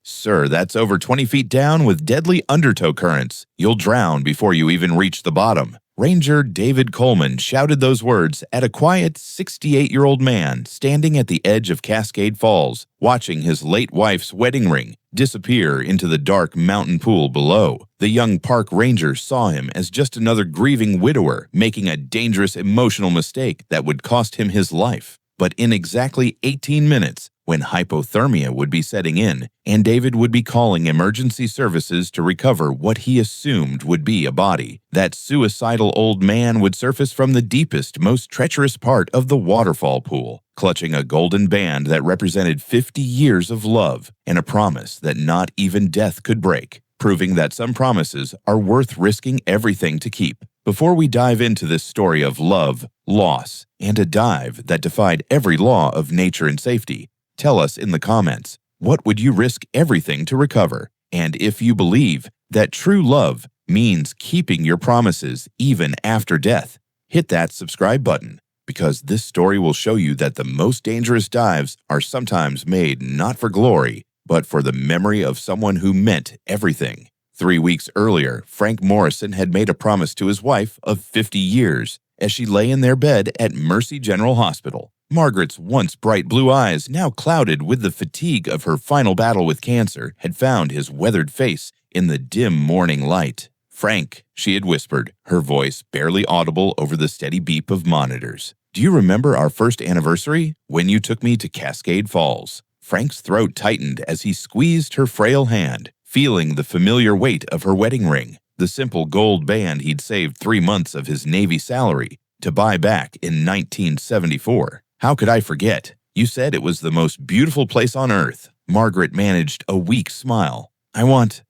Sir, that's over 20 feet down with deadly undertow currents. You'll drown before you even reach the bottom. Ranger David Coleman shouted those words at a quiet 68-year-old man standing at the edge of Cascade Falls, watching his late wife's wedding ring disappear into the dark mountain pool below. The young park ranger saw him as just another grieving widower making a dangerous emotional mistake that would cost him his life. But in exactly 18 minutes, when hypothermia would be setting in, and David would be calling emergency services to recover what he assumed would be a body, that suicidal old man would surface from the deepest, most treacherous part of the waterfall pool, clutching a golden band that represented 50 years of love and a promise that not even death could break, proving that some promises are worth risking everything to keep. Before we dive into this story of love, loss, and a dive that defied every law of nature and safety, tell us in the comments, what would you risk everything to recover? And if you believe that true love means keeping your promises even after death, hit that subscribe button, because this story will show you that the most dangerous dives are sometimes made not for glory, but for the memory of someone who meant everything. 3 weeks earlier, Frank Morrison had made a promise to his wife of 50 years as she lay in their bed at Mercy General Hospital. Margaret's once bright blue eyes, now clouded with the fatigue of her final battle with cancer, had found his weathered face in the dim morning light. "Frank," she had whispered, her voice barely audible over the steady beep of monitors. "Do you remember our first anniversary, when you took me to Cascade Falls?" Frank's throat tightened as he squeezed her frail hand, feeling the familiar weight of her wedding ring, the simple gold band he'd saved 3 months of his Navy salary to buy back in 1974. "How could I forget? You said it was the most beautiful place on earth." Margaret managed a weak smile. I want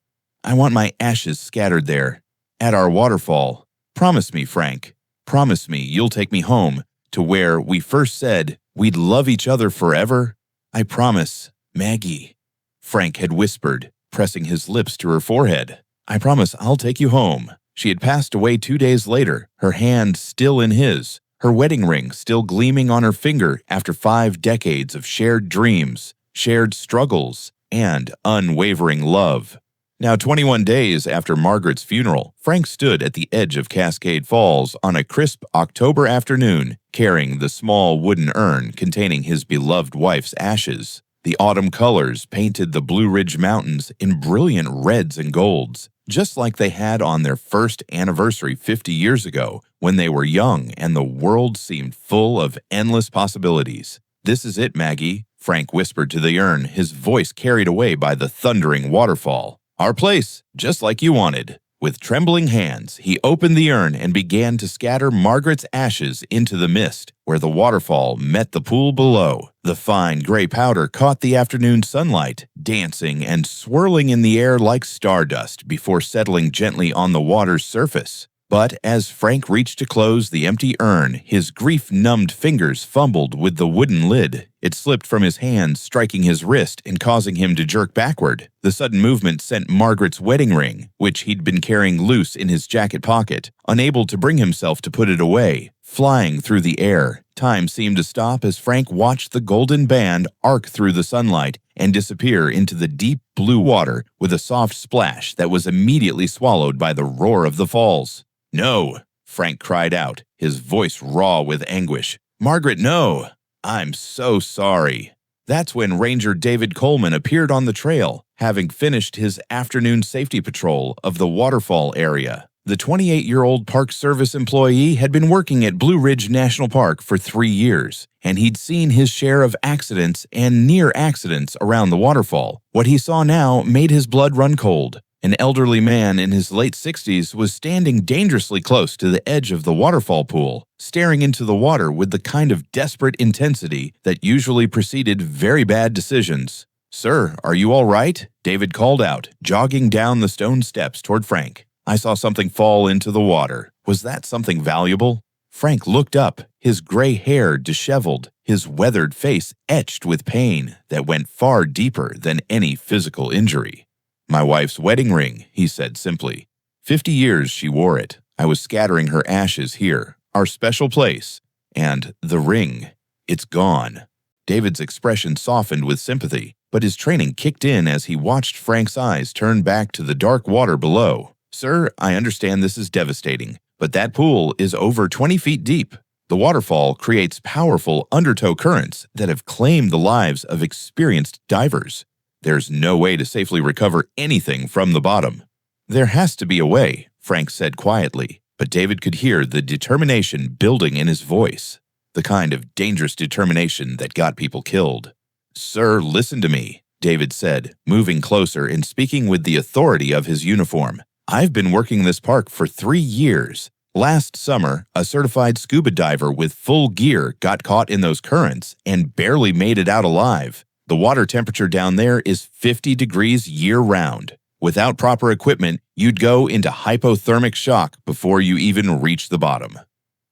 my ashes scattered there, at our waterfall. Promise me, Frank. Promise me you'll take me home, to where we first said we'd love each other forever." "I promise, Maggie," Frank had whispered, pressing his lips to her forehead. "I promise I'll take you home." She had passed away 2 days later, her hand still in his, her wedding ring still gleaming on her finger after 5 decades of shared dreams, shared struggles, and unwavering love. Now, 21 days after Margaret's funeral, Frank stood at the edge of Cascade Falls on a crisp October afternoon, carrying the small wooden urn containing his beloved wife's ashes. The autumn colors painted the Blue Ridge Mountains in brilliant reds and golds, just like they had on their first anniversary 50 years ago when they were young and the world seemed full of endless possibilities. "This is it, Maggie," Frank whispered to the urn, his voice carried away by the thundering waterfall. "Our place, just like you wanted." With trembling hands, he opened the urn and began to scatter Margaret's ashes into the mist, where the waterfall met the pool below. The fine gray powder caught the afternoon sunlight, dancing and swirling in the air like stardust before settling gently on the water's surface. But as Frank reached to close the empty urn, his grief-numbed fingers fumbled with the wooden lid. It slipped from his hand, striking his wrist and causing him to jerk backward. The sudden movement sent Margaret's wedding ring, which he'd been carrying loose in his jacket pocket, unable to bring himself to put it away, flying through the air. Time seemed to stop as Frank watched the golden band arc through the sunlight and disappear into the deep blue water with a soft splash that was immediately swallowed by the roar of the falls. "No," Frank cried out, his voice raw with anguish. "Margaret, no! I'm so sorry." That's when Ranger David Coleman appeared on the trail, having finished his afternoon safety patrol of the waterfall area. The 28-year-old Park Service employee had been working at Blue Ridge National Park for 3 years, and he'd seen his share of accidents and near accidents around the waterfall. What he saw now made his blood run cold. An elderly man in his late 60s was standing dangerously close to the edge of the waterfall pool, staring into the water with the kind of desperate intensity that usually preceded very bad decisions. "Sir, are you all right?" David called out, jogging down the stone steps toward Frank. "I saw something fall into the water. Was that something valuable?" Frank looked up, his gray hair disheveled, his weathered face etched with pain that went far deeper than any physical injury. "My wife's wedding ring," he said simply. 50 years she wore it. I was scattering her ashes here, our special place. And the ring, it's gone. David's expression softened with sympathy. but his training kicked in as he watched Frank's eyes turn back to the dark water below. "Sir, I understand this is devastating, but that pool is over 20 feet deep. The waterfall creates powerful undertow currents that have claimed the lives of experienced divers. There's no way to safely recover anything from the bottom." "There has to be a way," Frank said quietly, but David could hear the determination building in his voice, the kind of dangerous determination that got people killed. "Sir, listen to me," David said, moving closer and speaking with the authority of his uniform. "I've been working this park for 3 years. Last summer, a certified scuba diver with full gear got caught in those currents and barely made it out alive. The water temperature down there is 50 degrees year-round. Without proper equipment, you'd go into hypothermic shock before you even reach the bottom."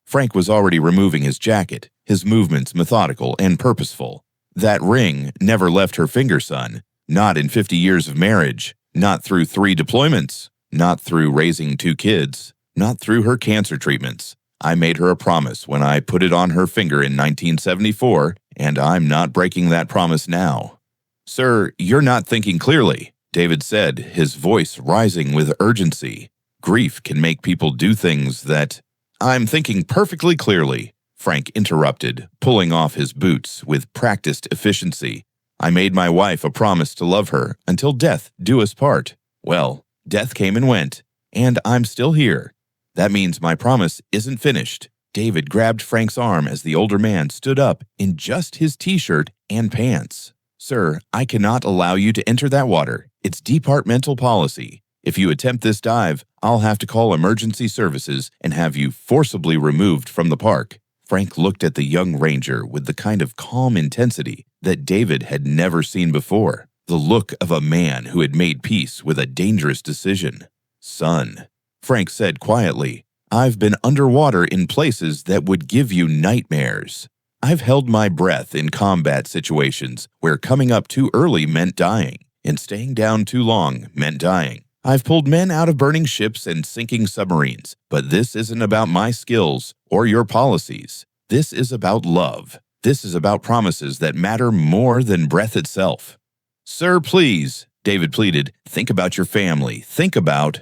Frank was already removing his jacket, his movements methodical and purposeful. That ring never left her finger, son. Not in 50 years of marriage. Not through 3 deployments. Not through raising 2 kids. Not through her cancer treatments. I made her a promise when I put it on her finger in 1974, and I'm not breaking that promise now. "Sir, you're not thinking clearly," David said, his voice rising with urgency. "Grief can make people do things that—" "I'm thinking perfectly clearly," Frank interrupted, pulling off his boots with practiced efficiency. "I made my wife a promise to love her until death do us part. Well, death came and went, and I'm still here. That means my promise isn't finished." David grabbed Frank's arm as the older man stood up in just his t-shirt and pants. "Sir, I cannot allow you to enter that water. It's departmental policy. If you attempt this dive, I'll have to call emergency services and have you forcibly removed from the park." Frank looked at the young ranger with the kind of calm intensity that David had never seen before, the look of a man who had made peace with a dangerous decision. "Son," Frank said quietly, "I've been underwater in places that would give you nightmares. I've held my breath in combat situations where coming up too early meant dying, and staying down too long meant dying. I've pulled men out of burning ships and sinking submarines, but this isn't about my skills or your policies. This is about love. This is about promises that matter more than breath itself." "Sir, please," David pleaded, "think about your family. Think about—"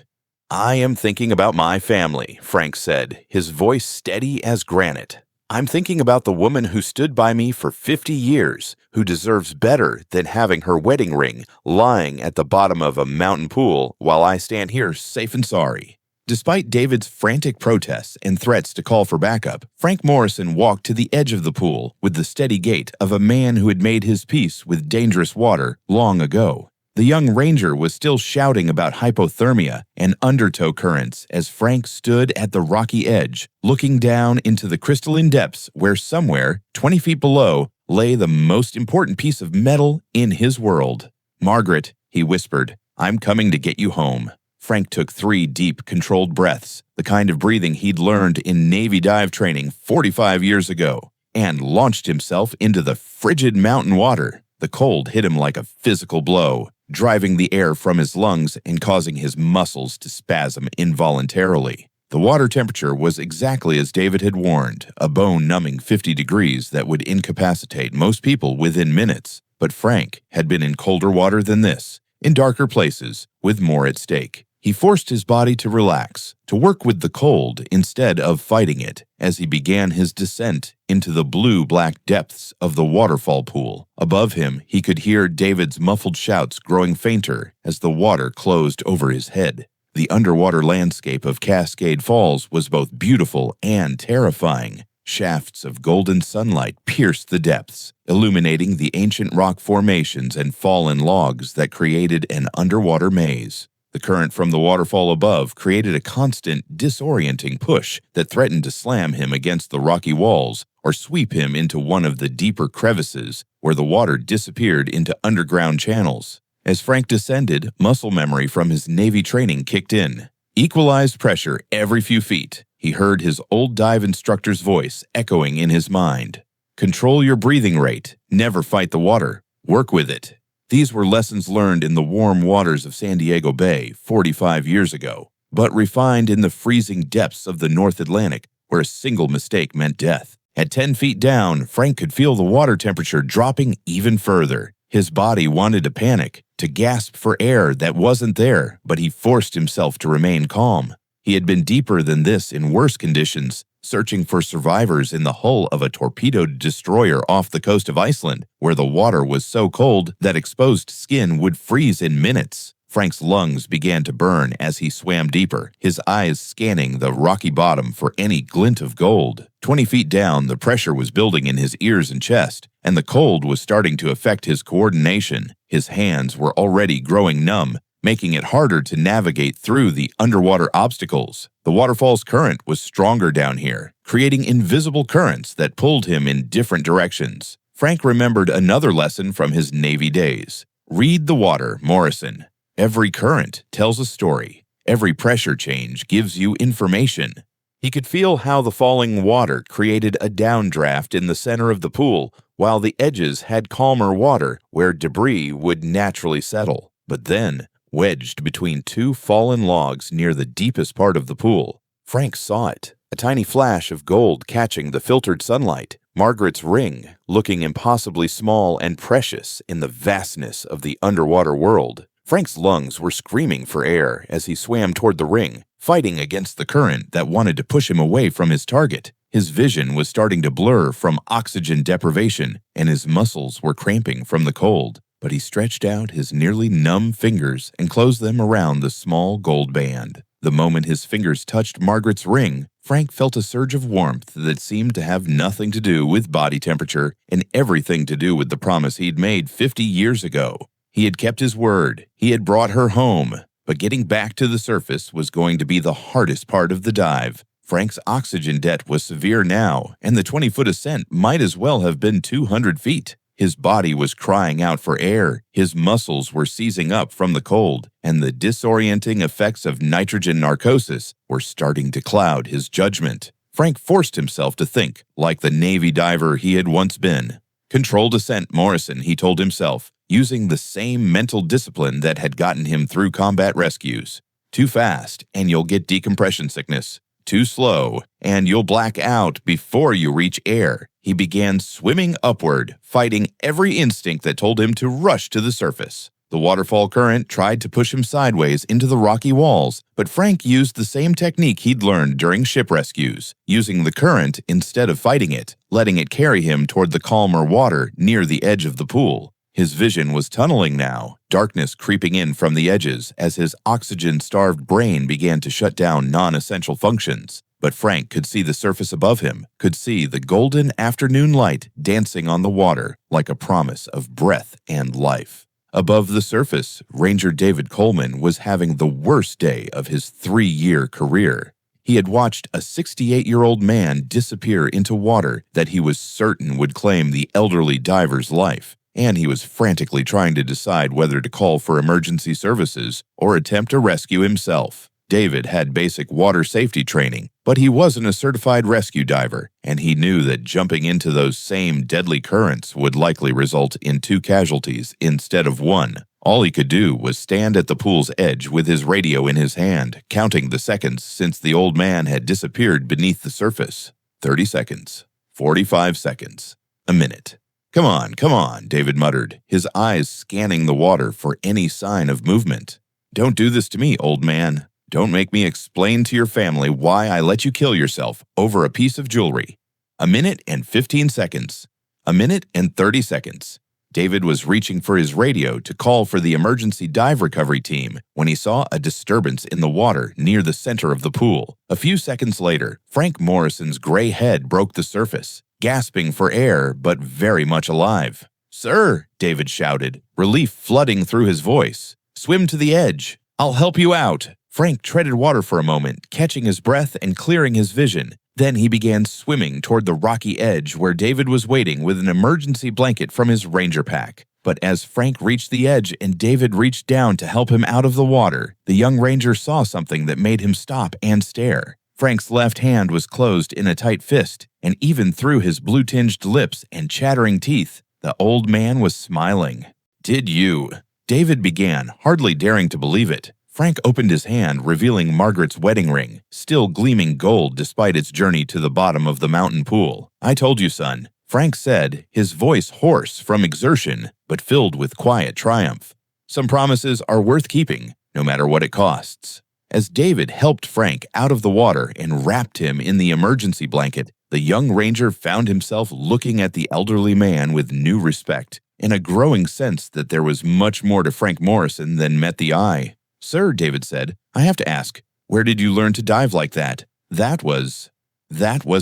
"I am thinking about my family," Frank said, his voice steady as granite. "I'm thinking about the woman who stood by me for 50 years, who deserves better than having her wedding ring lying at the bottom of a mountain pool while I stand here safe and sorry." Despite David's frantic protests and threats to call for backup, Frank Morrison walked to the edge of the pool with the steady gait of a man who had made his peace with dangerous water long ago. The young ranger was still shouting about hypothermia and undertow currents as Frank stood at the rocky edge, looking down into the crystalline depths where somewhere, 20 feet below, lay the most important piece of metal in his world. "Margaret," he whispered, "I'm coming to get you home." Frank took 3 deep, controlled breaths, the kind of breathing he'd learned in Navy dive training 45 years ago, and launched himself into the frigid mountain water. The cold hit him like a physical blow, driving the air from his lungs and causing his muscles to spasm involuntarily. The water temperature was exactly as David had warned, a bone-numbing 50 degrees that would incapacitate most people within minutes. But Frank had been in colder water than this, in darker places, with more at stake. He forced his body to relax, to work with the cold instead of fighting it, as he began his descent into the blue-black depths of the waterfall pool. Above him, he could hear David's muffled shouts growing fainter as the water closed over his head. The underwater landscape of Cascade Falls was both beautiful and terrifying. Shafts of golden sunlight pierced the depths, illuminating the ancient rock formations and fallen logs that created an underwater maze. The current from the waterfall above created a constant, disorienting push that threatened to slam him against the rocky walls or sweep him into one of the deeper crevices where the water disappeared into underground channels. As Frank descended, muscle memory from his Navy training kicked in. Equalized pressure every few feet. He heard his old dive instructor's voice echoing in his mind. Control your breathing rate. Never fight the water. Work with it. These were lessons learned in the warm waters of San Diego Bay 45 years ago, but refined in the freezing depths of the North Atlantic, where a single mistake meant death. At 10 feet down, Frank could feel the water temperature dropping even further. His body wanted to panic, to gasp for air that wasn't there, but he forced himself to remain calm. He had been deeper than this in worse conditions, searching for survivors in the hull of a torpedoed destroyer off the coast of Iceland, where the water was so cold that exposed skin would freeze in minutes. Frank's lungs began to burn as he swam deeper, his eyes scanning the rocky bottom for any glint of gold. 20 feet down, the pressure was building in his ears and chest, and the cold was starting to affect his coordination. His hands were already growing numb, making it harder to navigate through the underwater obstacles. The waterfall's current was stronger down here, creating invisible currents that pulled him in different directions. Frank remembered another lesson from his Navy days. Read the water, Morrison. Every current tells a story. Every pressure change gives you information. He could feel how the falling water created a downdraft in the center of the pool, while the edges had calmer water where debris would naturally settle. But then, wedged between two fallen logs near the deepest part of the pool, Frank saw it, a tiny flash of gold catching the filtered sunlight, Margaret's ring, looking impossibly small and precious in the vastness of the underwater world. Frank's lungs were screaming for air as he swam toward the ring, fighting against the current that wanted to push him away from his target. His vision was starting to blur from oxygen deprivation, and his muscles were cramping from the cold. But he stretched out his nearly numb fingers and closed them around the small gold band. The moment his fingers touched Margaret's ring, Frank felt a surge of warmth that seemed to have nothing to do with body temperature and everything to do with the promise he'd made 50 years ago. He had kept his word. He had brought her home. But getting back to the surface was going to be the hardest part of the dive. Frank's oxygen debt was severe now, and the 20-foot ascent might as well have been 200 feet. His body was crying out for air, his muscles were seizing up from the cold, and the disorienting effects of nitrogen narcosis were starting to cloud his judgment. Frank forced himself to think like the Navy diver he had once been. Controlled ascent, Morrison, he told himself, using the same mental discipline that had gotten him through combat rescues. Too fast, and you'll get decompression sickness. Too slow, and you'll black out before you reach air. He began swimming upward, fighting every instinct that told him to rush to the surface. The waterfall current tried to push him sideways into the rocky walls, but Frank used the same technique he'd learned during ship rescues, using the current instead of fighting it, letting it carry him toward the calmer water near the edge of the pool. His vision was tunneling now, darkness creeping in from the edges as his oxygen-starved brain began to shut down non-essential functions. But Frank could see the surface above him, could see the golden afternoon light dancing on the water like a promise of breath and life. Above the surface, Ranger David Coleman was having the worst day of his 3-year career. He had watched a 68-year-old man disappear into water that he was certain would claim the elderly diver's life, and he was frantically trying to decide whether to call for emergency services or attempt a rescue himself. David had basic water safety training, but he wasn't a certified rescue diver, and he knew that jumping into those same deadly currents would likely result in 2 casualties instead of 1. All he could do was stand at the pool's edge with his radio in his hand, counting the seconds since the old man had disappeared beneath the surface. 30 seconds. 45 seconds. A minute. Come on, David muttered, his eyes scanning the water for any sign of movement. Don't do this to me, old man. Don't make me explain to your family why I let you kill yourself over a piece of jewelry. A minute and 15 seconds. A minute and 30 seconds. David was reaching for his radio to call for the emergency dive recovery team when he saw a disturbance in the water near the center of the pool. A few seconds later, Frank Morrison's gray head broke the surface, gasping for air but very much alive. "Sir," David shouted, relief flooding through his voice. "Swim to the edge. I'll help you out." Frank treaded water for a moment, catching his breath and clearing his vision. Then he began swimming toward the rocky edge where David was waiting with an emergency blanket from his ranger pack. But as Frank reached the edge and David reached down to help him out of the water, the young ranger saw something that made him stop and stare. Frank's left hand was closed in a tight fist, and even through his blue-tinged lips and chattering teeth, the old man was smiling. "Did you?" David began, hardly daring to believe it. Frank opened his hand, revealing Margaret's wedding ring, still gleaming gold despite its journey to the bottom of the mountain pool. "I told you, son. Frank said, his voice hoarse from exertion but filled with quiet triumph. Some promises are worth keeping, no matter what it costs. As David helped Frank out of the water and wrapped him in the emergency blanket, the young ranger found himself looking at the elderly man with new respect and a growing sense that there was much more to Frank Morrison than met the eye. "Sir," David said, "I have to ask, where did you learn to dive like that?" That was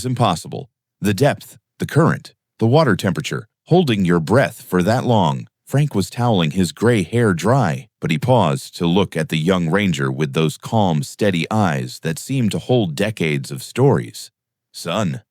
impossible. The depth, the current, the water temperature, holding your breath for that long. Frank was toweling his gray hair dry, but he paused to look at the young ranger with those calm, steady eyes that seemed to hold decades of stories. "Son,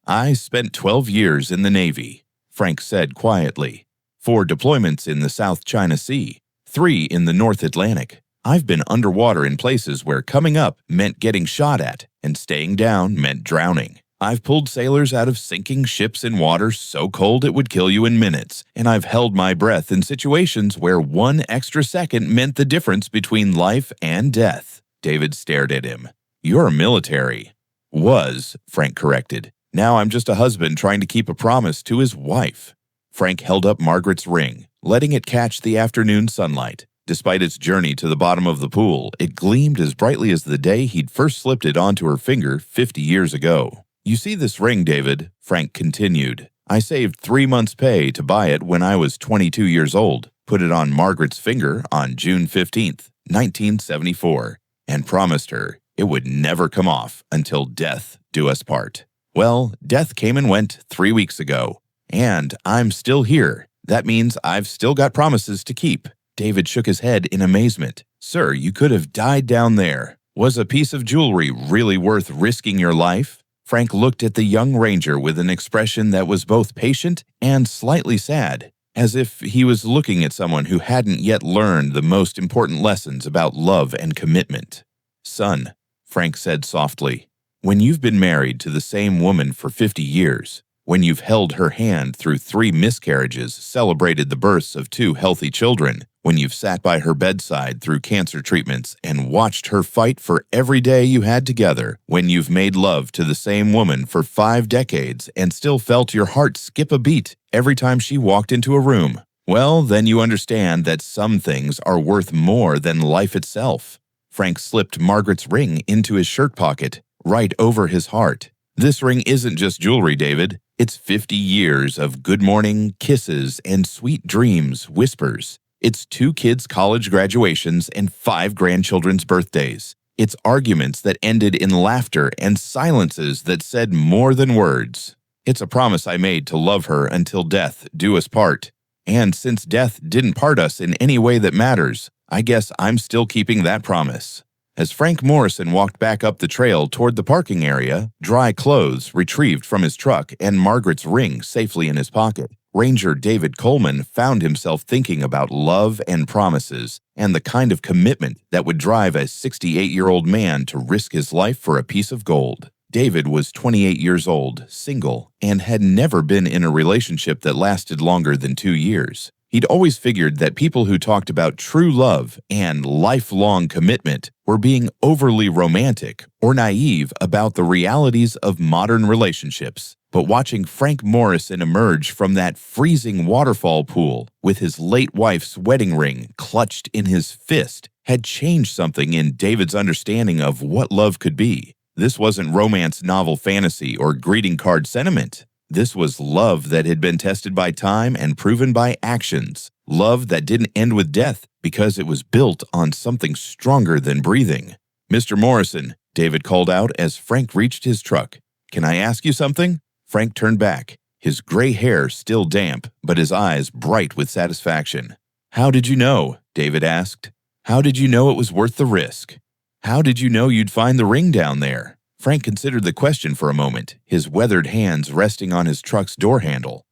I spent 12 years in the Navy," Frank said quietly. 4 deployments in the South China Sea, 3 in the North Atlantic. I've been underwater in places where coming up meant getting shot at, and staying down meant drowning. I've pulled sailors out of sinking ships in water so cold it would kill you in minutes, and I've held my breath in situations where 1 extra second meant the difference between life and death. David stared at him. "You're military." "Was," Frank corrected. "Now I'm just a husband trying to keep a promise to his wife." Frank held up Margaret's ring, letting it catch the afternoon sunlight. Despite its journey to the bottom of the pool, it gleamed as brightly as the day he'd first slipped it onto her finger 50 years ago. "You see this ring, David," Frank continued. "I saved 3 months' pay to buy it when I was 22 years old, put it on Margaret's finger on June 15th, 1974, and promised her it would never come off until death do us part. Well, death came and went 3 weeks ago, and I'm still here. That means I've still got promises to keep." David shook his head in amazement. "Sir, you could have died down there. Was a piece of jewelry really worth risking your life?" Frank looked at the young ranger with an expression that was both patient and slightly sad, as if he was looking at someone who hadn't yet learned the most important lessons about love and commitment. "Son," Frank said softly, "when you've been married to the same woman for 50 years, when you've held her hand through 3 miscarriages, celebrated the births of 2 healthy children, when you've sat by her bedside through cancer treatments and watched her fight for every day you had together, when you've made love to the same woman for 5 decades and still felt your heart skip a beat every time she walked into a room, well, then you understand that some things are worth more than life itself." Frank slipped Margaret's ring into his shirt pocket, right over his heart. "This ring isn't just jewelry, David. It's 50 years of good morning, kisses, and sweet dreams, whispers. It's 2 kids' college graduations and 5 grandchildren's birthdays. It's arguments that ended in laughter and silences that said more than words. It's a promise I made to love her until death do us part. And since death didn't part us in any way that matters, I guess I'm still keeping that promise." As Frank Morrison walked back up the trail toward the parking area, dry clothes retrieved from his truck and Margaret's ring safely in his pocket, Ranger David Coleman found himself thinking about love and promises and the kind of commitment that would drive a 68-year-old man to risk his life for a piece of gold. David was 28 years old, single, and had never been in a relationship that lasted longer than 2 years. He'd always figured that people who talked about true love and lifelong commitment were being overly romantic or naive about the realities of modern relationships. But watching Frank Morrison emerge from that freezing waterfall pool with his late wife's wedding ring clutched in his fist had changed something in David's understanding of what love could be. This wasn't romance novel fantasy or greeting card sentiment. This was love that had been tested by time and proven by actions. Love that didn't end with death because it was built on something stronger than breathing. "Mr. Morrison," David called out as Frank reached his truck. "Can I ask you something?" Frank turned back, his gray hair still damp, but his eyes bright with satisfaction. "How did you know?" David asked. "How did you know it was worth the risk? How did you know you'd find the ring down there?" Frank considered the question for a moment, his weathered hands resting on his truck's door handle.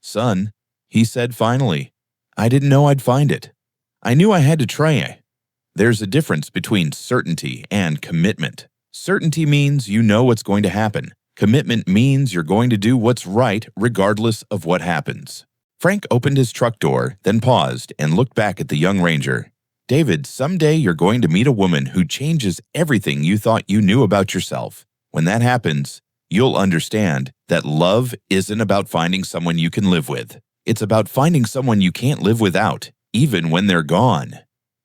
"Son," he said finally, "I didn't know I'd find it. I knew I had to try. There's a difference between certainty and commitment. Certainty means you know what's going to happen. Commitment means you're going to do what's right regardless of what happens." Frank opened his truck door, then paused and looked back at the young ranger. "David, someday you're going to meet a woman who changes everything you thought you knew about yourself. When that happens, you'll understand that love isn't about finding someone you can live with. It's about finding someone you can't live without, even when they're gone.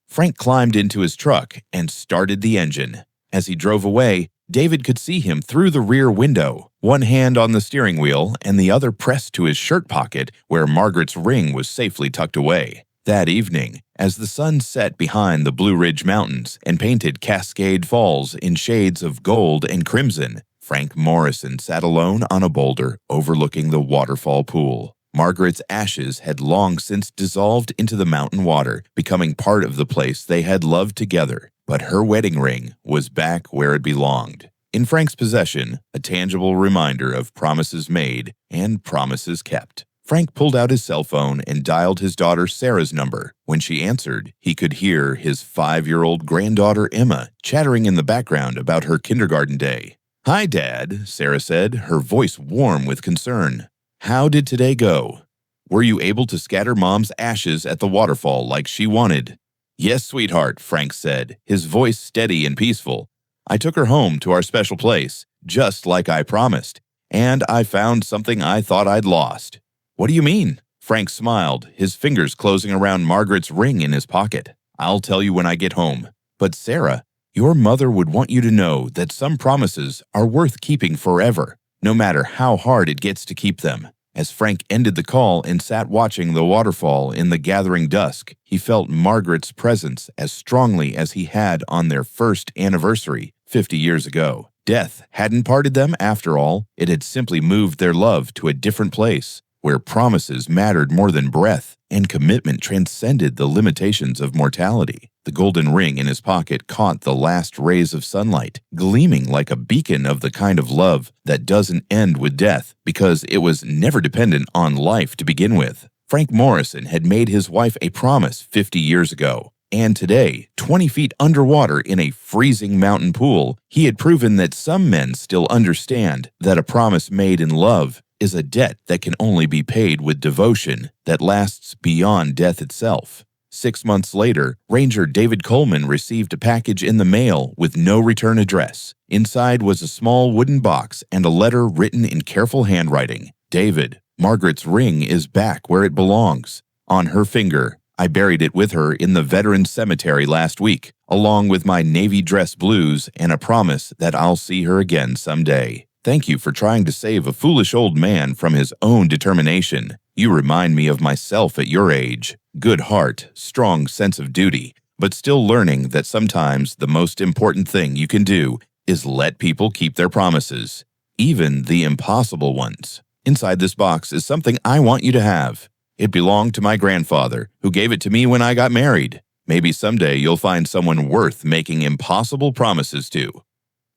Frank climbed into his truck and started the engine. As he drove away, David could see him through the rear window, one hand on the steering wheel and the other pressed to his shirt pocket where Margaret's ring was safely tucked away. That evening, as the sun set behind the Blue Ridge Mountains and painted Cascade Falls in shades of gold and crimson, Frank Morrison sat alone on a boulder overlooking the waterfall pool. Margaret's ashes had long since dissolved into the mountain water, becoming part of the place they had loved together. But her wedding ring was back where it belonged. In Frank's possession, a tangible reminder of promises made and promises kept. Frank pulled out his cell phone and dialed his daughter Sarah's number. When she answered, he could hear his 5-year-old granddaughter Emma chattering in the background about her kindergarten day. "Hi, Dad," Sarah said, her voice warm with concern. "How did today go? Were you able to scatter Mom's ashes at the waterfall like she wanted?" "Yes, sweetheart," Frank said, his voice steady and peaceful. "I took her home to our special place, just like I promised, and I found something I thought I'd lost." "What do you mean?" Frank smiled, his fingers closing around Margaret's ring in his pocket. "I'll tell you when I get home. But Sarah, your mother would want you to know that some promises are worth keeping forever, no matter how hard it gets to keep them." As Frank ended the call and sat watching the waterfall in the gathering dusk, he felt Margaret's presence as strongly as he had on their first anniversary 50 years ago. Death hadn't parted them after all. It had simply moved their love to a different place, where promises mattered more than breath and commitment transcended the limitations of mortality. The golden ring in his pocket caught the last rays of sunlight, gleaming like a beacon of the kind of love that doesn't end with death because it was never dependent on life to begin with. Frank Morrison had made his wife a promise 50 years ago, and today, 20 feet underwater in a freezing mountain pool, he had proven that some men still understand that a promise made in love is a debt that can only be paid with devotion that lasts beyond death itself. 6 months later, Ranger David Coleman received a package in the mail with no return address. Inside was a small wooden box and a letter written in careful handwriting. "David, Margaret's ring is back where it belongs. On her finger. I buried it with her in the Veterans Cemetery last week, along with my Navy dress blues and a promise that I'll see her again someday. Thank you for trying to save a foolish old man from his own determination. You remind me of myself at your age. Good heart, strong sense of duty, but still learning that sometimes the most important thing you can do is let people keep their promises, even the impossible ones. Inside this box is something I want you to have. It belonged to my grandfather, who gave it to me when I got married. Maybe someday you'll find someone worth making impossible promises to."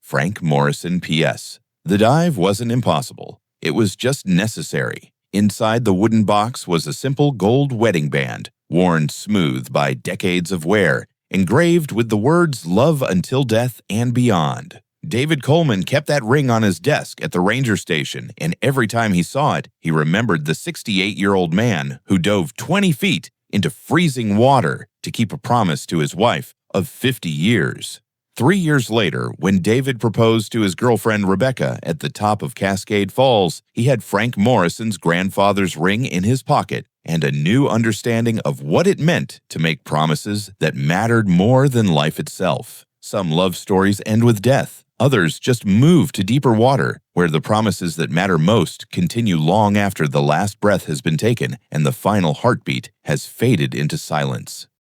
Frank Morrison, P.S. The dive wasn't impossible. It was just necessary. Inside the wooden box was a simple gold wedding band, worn smooth by decades of wear, engraved with the words "Love Until Death and Beyond." David Coleman kept that ring on his desk at the ranger station, and every time he saw it, he remembered the 68-year-old man who dove 20 feet into freezing water to keep a promise to his wife of 50 years. 3 years later, when David proposed to his girlfriend Rebecca at the top of Cascade Falls, he had Frank Morrison's grandfather's ring in his pocket and a new understanding of what it meant to make promises that mattered more than life itself. Some love stories end with death. Others just move to deeper water, where the promises that matter most continue long after the last breath has been taken and the final heartbeat has faded into silence.